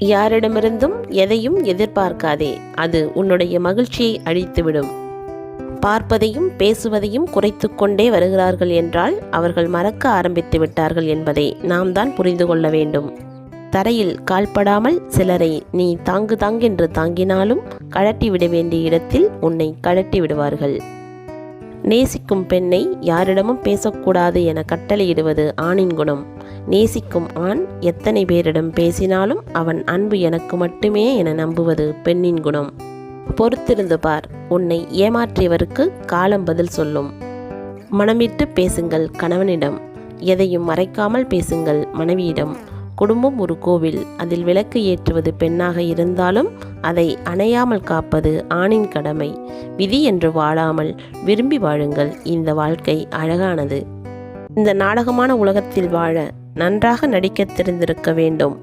யாரிடமிருந்தும் எதையும் எதிர்பார்க்காதே, அது உன்னுடைய மகிழ்ச்சியை அழித்துவிடும். பார்ப்பதையும் பேசுவதையும் குறைத்து கொண்டே வருகிறார்கள் என்றால் அவர்கள் மறக்க ஆரம்பித்து விட்டார்கள் என்பதை நாம் தான் புரிந்து கொள்ள வேண்டும். தரையில் கால்படாமல் சிலரை நீ தாங்கென்று தாங்கினாலும் கழட்டி விட வேண்டிய இடத்தில் உன்னை கழட்டி விடுவார்கள். நேசிக்கும் பெண்ணை யாரிடமும் பேசக்கூடாது என கட்டளையிடுவது ஆணின் குணம். நேசிக்கும் ஆண் எத்தனை பேரிடம் பேசினாலும் அவன் அன்பு எனக்கு மட்டுமே என நம்புவது பெண்ணின் குணம். பொறுத்திருந்து பார், உன்னை ஏமாற்றியவருக்கு காலம் பதில் சொல்லும். மனமிட்டு பேசுங்கள் கணவனிடம், எதையும் மறைக்காமல் பேசுங்கள் மனைவியிடம். குடும்பம் ஒரு கோவில், அதில் விளக்கு ஏற்றுவது பெண்ணாக இருந்தாலும் அதை அணையாமல் காப்பது ஆணின் கடமை. விதி என்று வாழாமல் விரும்பி வாழுங்கள், இந்த வாழ்க்கை அழகானது. இந்த நாடகமான உலகத்தில் வாழ நன்றாக நடிக்க தெரிந்திருக்க வேண்டும்.